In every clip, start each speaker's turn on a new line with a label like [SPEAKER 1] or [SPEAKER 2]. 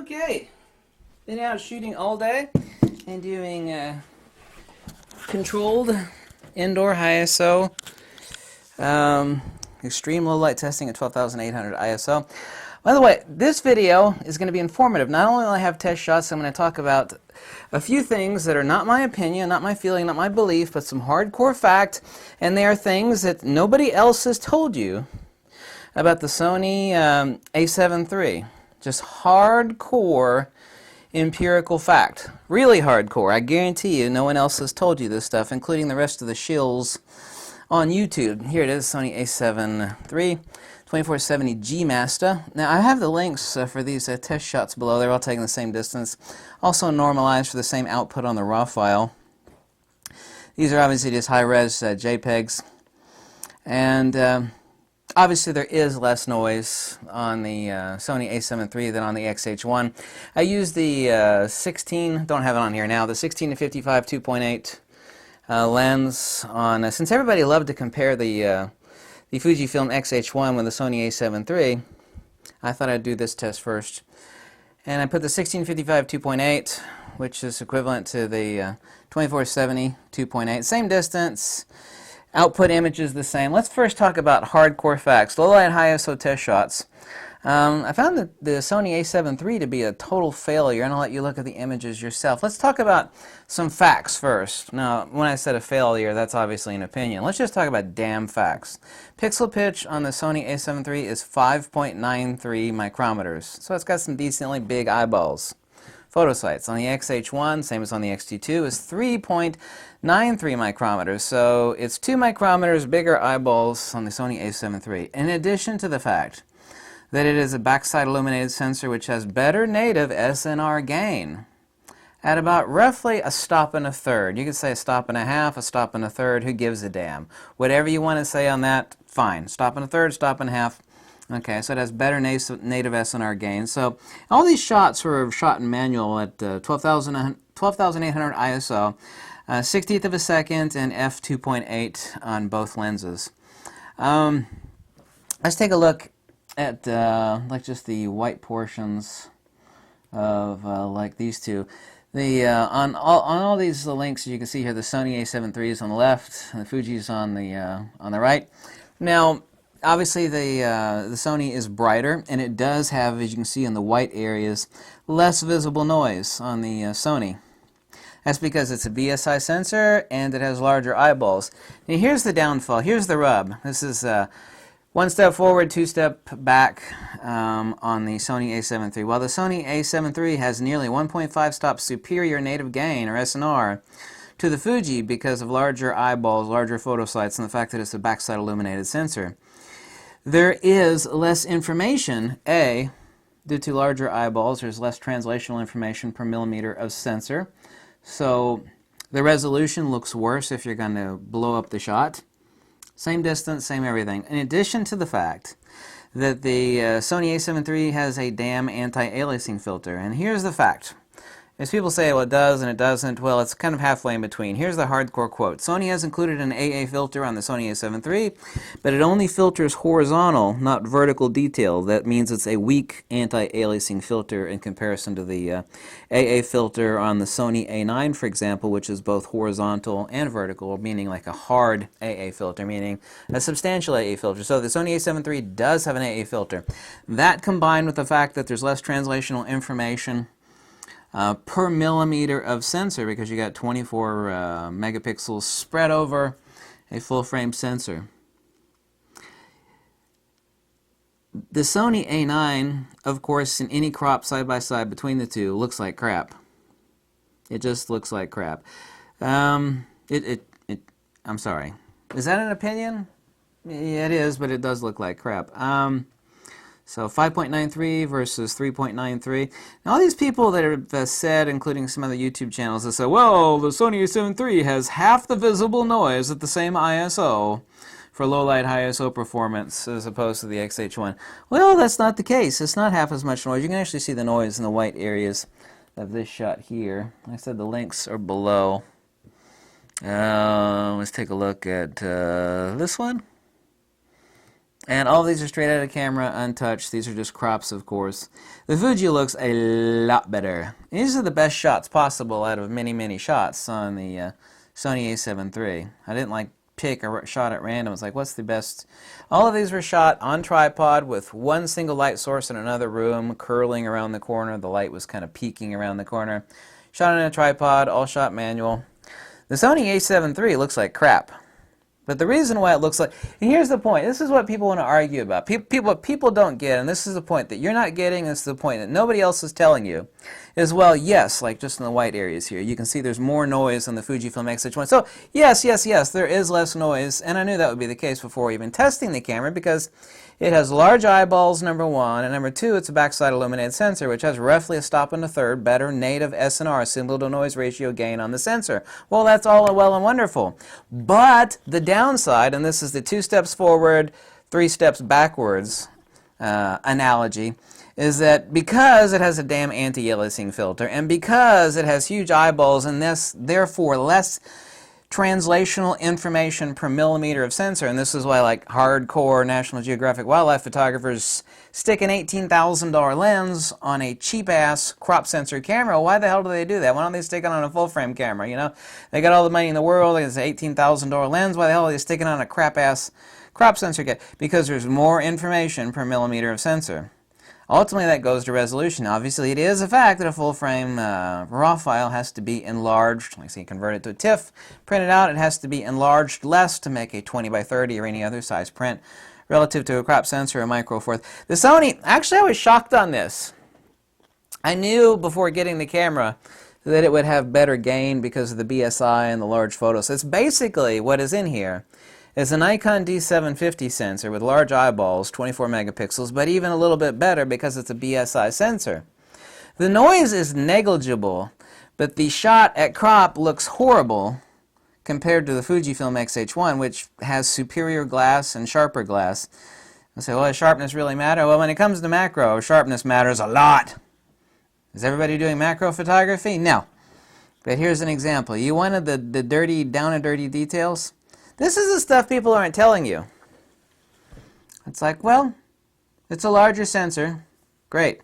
[SPEAKER 1] Okay, been out shooting all day and doing controlled indoor high ISO extreme low light testing at 12,800 ISO. By the way, this video is going to be informative. Not only will I have test shots, I'm going to talk about a few things that are not my opinion, not my feeling, not my belief, but some hardcore fact, and they are things that nobody else has told you about the Sony A7 III. Just hardcore empirical fact. Really hardcore. I guarantee you no one else has told you this stuff, including the rest of the shills on YouTube. Here it is, Sony A7 III, 2470 G Master. Now I have the links for these test shots below. They're all taking the same distance. Also normalized for the same output on the RAW file. These are obviously just high-res JPEGs. And obviously there is less noise on the Sony A7 III than on the X-H1. I use the 16, don't have it on here now, the 16 to 55 2.8 lens on, since everybody loved to compare the Fujifilm X-H1 with the Sony A7 III, I thought I'd do this test first. And I put the 1655 2.8, which is equivalent to the 2470 2.8, same distance. Output image is the same. Let's first talk about hardcore facts. Low light, high ISO test shots. I found the Sony A7 III to be a total failure, and I'll let you look at the images yourself. Let's talk about some facts first. Now, when I said a failure, that's obviously an opinion. Let's just talk about damn facts. Pixel pitch on the Sony A7 III is 5.93 micrometers, so it's got some decently big eyeballs. Photo sites on the X-H1, same as on the X-T2, is 3.93 micrometers, so it's 2 micrometers bigger eyeballs on the Sony A7 III. In addition to the fact that it is a backside illuminated sensor which has better native SNR gain at about roughly a stop and a third. You could say a stop and a half, a stop and a third, who gives a damn? Whatever you want to say on that, fine. Stop and a third, stop and a half. Okay, so it has better native SNR gain. So all these shots were shot in manual at 12,800 ISO, 60th of a second, and f2.8 on both lenses. Let's take a look at like just the white portions of like these two. The on all these links, you can see here the Sony A7 III is on the left, and the Fuji is on the right. Now, obviously, the Sony is brighter, and it does have, as you can see in the white areas, less visible noise on the Sony. That's because it's a BSI sensor, and it has larger eyeballs. Now, here's the downfall. Here's the rub. This is one step forward, two step back on the Sony A7 III. While the Sony A7 III has nearly 1.5 stops superior native gain, or SNR, to the Fuji because of larger eyeballs, larger photo sites, and the fact that it's a backside illuminated sensor. There is less information, A, due to larger eyeballs. There's less translational information per millimeter of sensor. So the resolution looks worse if you're going to blow up the shot. Same distance, same everything. In addition to the fact that the Sony A7 III has a damn anti-aliasing filter. And here's the fact. As people say, well, it does and it doesn't, well, it's kind of halfway in between. Here's the hardcore quote. Sony has included an AA filter on the Sony A7 III, but it only filters horizontal, not vertical detail. That means it's a weak anti-aliasing filter in comparison to the AA filter on the Sony A9, for example, which is both horizontal and vertical, meaning like a hard AA filter, meaning a substantial AA filter. So the Sony A7 III does have an AA filter. That combined with the fact that there's less translational information per millimeter of sensor, because you got 24 megapixels spread over a full frame sensor. The Sony A9, of course, in any crop side by side between the two, looks like crap. It just looks like crap. I'm sorry. Is that an opinion? Yeah, it is, but it does look like crap. So 5.93 versus 3.93. Now all these people that have said, including some other YouTube channels, that say, well, the Sony A7 III has half the visible noise at the same ISO for low light, high ISO performance as opposed to the X-H1. Well, that's not the case. It's not half as much noise. You can actually see the noise in the white areas of this shot here. Like I said, the links are below. Let's take a look at this one. And all these are straight out of camera, untouched. These are just crops, of course. The Fuji looks a lot better. These are the best shots possible out of many, many shots on the Sony A7 III. I didn't like pick a shot at random. It's like, what's the best? All of these were shot on tripod with one single light source in another room, curling around the corner. The light was kind of peeking around the corner. Shot on a tripod, all shot manual. The Sony A7 III looks like crap. But the reason why it looks like, and here's the point, this is what people want to argue about. What people don't get, and this is the point that you're not getting, and this is the point that nobody else is telling you, is, well, yes, like just in the white areas here, you can see there's more noise on the Fujifilm X-H1. So, yes, there is less noise, and I knew that would be the case before even testing the camera, because it has large eyeballs, number one, and number two, it's a backside illuminated sensor, which has roughly a stop and a third better native SNR, signal-to-noise ratio gain on the sensor. Well, that's all well and wonderful. But the downside, and this is the 2 steps forward, 3 steps backwards analogy, is that because it has a damn anti-aliasing filter, and because it has huge eyeballs, and therefore less translational information per millimeter of sensor, and this is why like hardcore National Geographic wildlife photographers stick an $18,000 lens on a cheap-ass crop sensor camera. Why the hell do they do that? Why don't they stick it on a full-frame camera, you know? They got all the money in the world, it's an $18,000 lens, why the hell are they sticking on a crap-ass crop sensor camera? Because there's more information per millimeter of sensor. Ultimately, that goes to resolution. Obviously, it is a fact that a full-frame RAW file has to be enlarged. Like, say, convert it to a TIFF, print it out. It has to be enlarged less to make a 20 by 30 or any other size print relative to a crop sensor or micro fourth. The Sony, actually, I was shocked on this. I knew before getting the camera that it would have better gain because of the BSI and the large photos. So it's basically what is in here. It's a Nikon D750 sensor with large eyeballs, 24 megapixels, but even a little bit better because it's a BSI sensor. The noise is negligible, but the shot at crop looks horrible compared to the Fujifilm X-H1, which has superior glass and sharper glass. I say, well, does sharpness really matter? Well, when it comes to macro, sharpness matters a lot. Is everybody doing macro photography? No. But here's an example. You wanted the dirty, down and dirty details? This is the stuff people aren't telling you. It's like, well, it's a larger sensor. Great.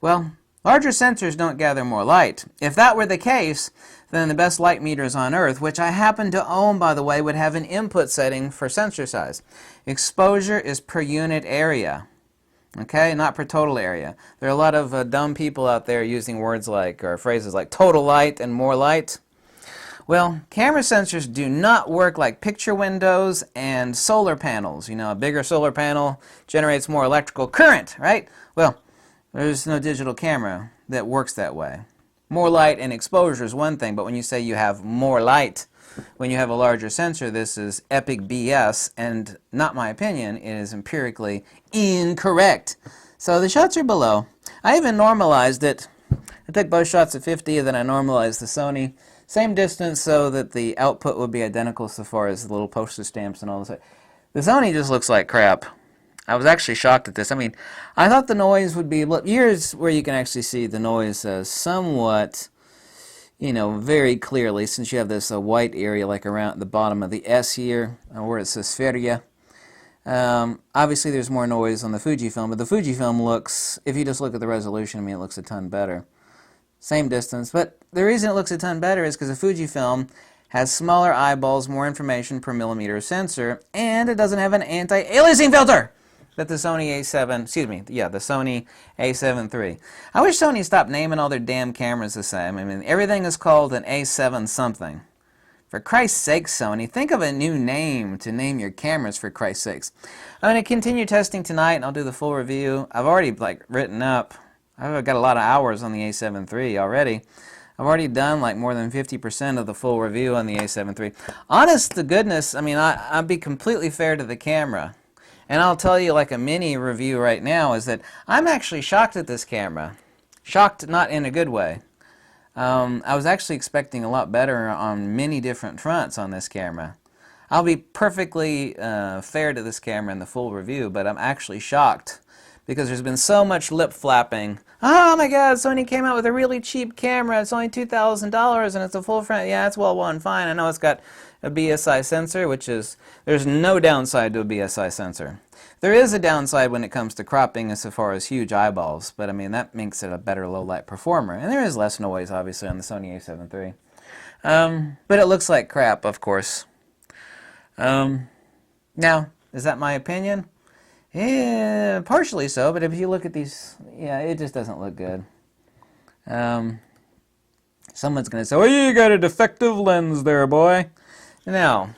[SPEAKER 1] Well, larger sensors don't gather more light. If that were the case, then the best light meters on Earth, which I happen to own, by the way, would have an input setting for sensor size. Exposure is per unit area. Okay, not per total area. There are a lot of dumb people out there using words like, or phrases like total light and more light. Well, camera sensors do not work like picture windows and solar panels. You know, a bigger solar panel generates more electrical current, right? Well, there's no digital camera that works that way. More light and exposure is one thing, but when you say you have more light, when you have a larger sensor, this is epic BS, and not my opinion, it is empirically incorrect. So the shots are below. I even normalized it. I took both shots at 50, and then I normalized the Sony. Same distance so that the output would be identical so far as the little postage stamps and all this. The Sony just looks like crap. I was actually shocked at this. I mean, I thought the noise would be... Here's where you can actually see the noise somewhat, you know, very clearly, since you have this white area like around the bottom of the S here, where it says Feria. Obviously, there's more noise on the Fujifilm, but the Fujifilm looks, if you just look at the resolution, I mean, it looks a ton better. Same distance, but the reason it looks a ton better is because the Fujifilm has smaller eyeballs, more information per millimeter sensor, and it doesn't have an anti-aliasing filter that the Sony the Sony A7 III. I wish Sony stopped naming all their damn cameras the same. I mean, everything is called an A7 something. For Christ's sake, Sony, think of a new name to name your cameras, for Christ's sakes. I'm going to continue testing tonight, and I'll do the full review. I've already written up. I've got a lot of hours on the A7 III already. I've already done like more than 50% of the full review on the A7 III. Honest to goodness, I mean, I'll be completely fair to the camera. And I'll tell you like a mini review right now is that I'm actually shocked at this camera. Shocked not in a good way. I was actually expecting a lot better on many different fronts on this camera. I'll be perfectly fair to this camera in the full review, but I'm actually shocked because there's been so much lip flapping. Oh my God, Sony came out with a really cheap camera. It's only $2,000 and it's a full front. Yeah, it's well and fine. I know it's got a BSI sensor, which is, there's no downside to a BSI sensor. There is a downside when it comes to cropping as far as huge eyeballs, but I mean, that makes it a better low-light performer. And there is less noise, obviously, on the Sony A7 III. But it looks like crap, of course. Now, is that my opinion? Yeah, partially so, but if you look at these, yeah, it just doesn't look good. Someone's going to say, well, you got a defective lens there, boy. Now,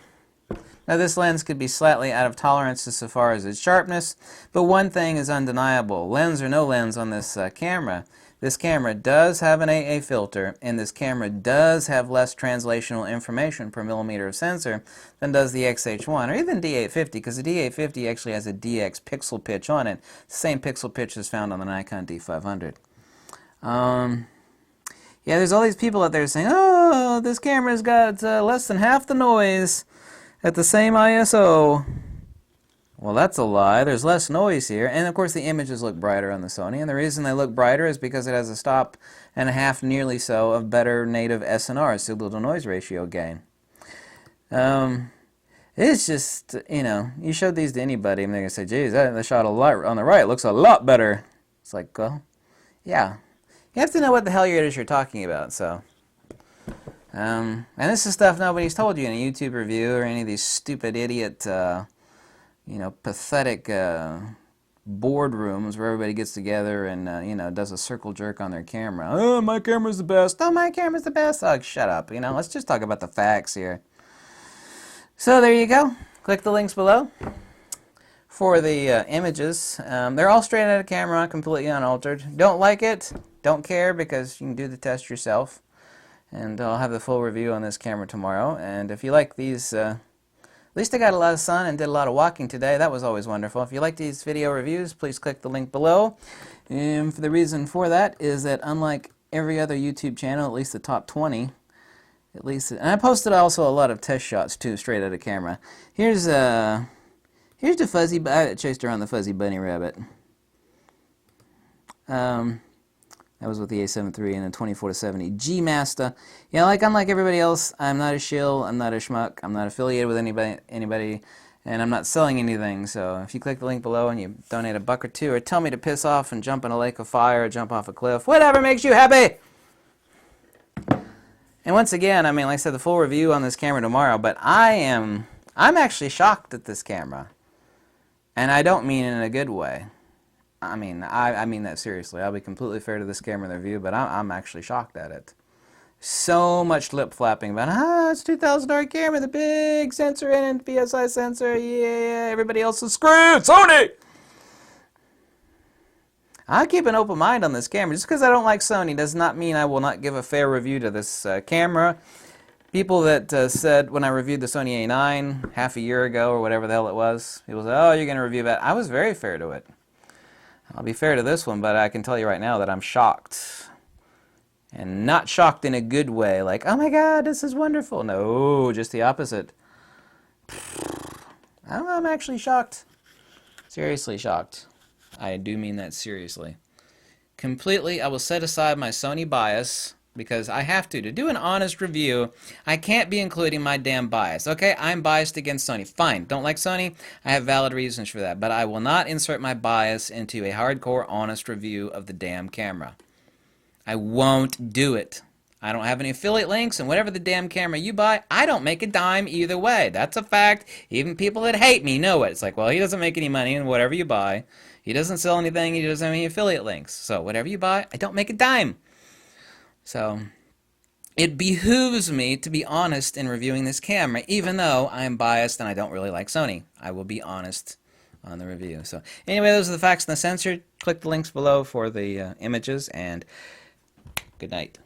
[SPEAKER 1] this lens could be slightly out of tolerance as far as its sharpness, but one thing is undeniable. Lens or no lens on this camera, this camera does have an AA filter, and this camera does have less translational information per millimeter of sensor than does the X-H1 or even D850, because the D850 actually has a DX pixel pitch on it. The same pixel pitch is found on the Nikon D500. Yeah, there's all these people out there saying, oh, this camera's got less than half the noise at the same ISO. Well, that's a lie. There's less noise here. And, of course, the images look brighter on the Sony. And the reason they look brighter is because it has a stop and a half, nearly so, of better native SNR, signal-to-noise ratio gain. It's just, you know, you showed these to anybody, and they're going to say, geez, that shot on the right looks a lot better. It's like, well, yeah. You have to know what the hell it is you're talking about, so. And this is stuff nobody's told you in a YouTube review or any of these stupid idiot, you know, pathetic boardrooms where everybody gets together and, you know, does a circle jerk on their camera. Oh, my camera's the best. Oh, my camera's the best. Oh, shut up. You know, let's just talk about the facts here. So there you go. Click the links below for the images. They're all straight out of camera, completely unaltered. Don't like it? Don't care, because you can do the test yourself. And I'll have the full review on this camera tomorrow. And if you like these, at least I got a lot of sun and did a lot of walking today. That was always wonderful. If you like these video reviews, please click the link below. And the reason for that is that unlike every other YouTube channel, at least the top 20, at least, and I posted also a lot of test shots too, straight out of camera. Here's the fuzzy, I chased around the fuzzy bunny rabbit. That was with the A7 III and a 24-70 G Master. You know, like unlike everybody else, I'm not a shill, I'm not a schmuck, I'm not affiliated with anybody, and I'm not selling anything. So if you click the link below and you donate $1 or $2, or tell me to piss off and jump in a lake of fire, or jump off a cliff, whatever makes you happy. And once again, I mean, like I said, the full review on this camera tomorrow, but I'm actually shocked at this camera, and I don't mean it in a good way. I mean that seriously. I'll be completely fair to this camera in the review, but I'm actually shocked at it. So much lip flapping about, it's $2,000 camera, the big sensor in it, BSI sensor, yeah, everybody else is screwed, Sony! I keep an open mind on this camera. Just because I don't like Sony does not mean I will not give a fair review to this camera. People that said when I reviewed the Sony A9 half a year ago or whatever the hell it was, people said, oh, you're going to review that. I was very fair to it. I'll be fair to this one, but I can tell you right now that I'm shocked. And not shocked in a good way, like, oh my god, this is wonderful. No, just the opposite. I'm actually shocked. Seriously shocked. I do mean that seriously. Completely, I will set aside my Sony bias, because I have to. To do an honest review, I can't be including my damn bias. Okay, I'm biased against Sony. Fine, don't like Sony. I have valid reasons for that. But I will not insert my bias into a hardcore, honest review of the damn camera. I won't do it. I don't have any affiliate links, and whatever the damn camera you buy, I don't make a dime either way. That's a fact. Even people that hate me know it. It's like, well, he doesn't make any money in whatever you buy. He doesn't sell anything. He doesn't have any affiliate links. So whatever you buy, I don't make a dime. So it behooves me to be honest in reviewing this camera, even though I am biased and I don't really like Sony. I will be honest on the review. So anyway, those are the facts and the sensor. Click the links below for the images, and good night.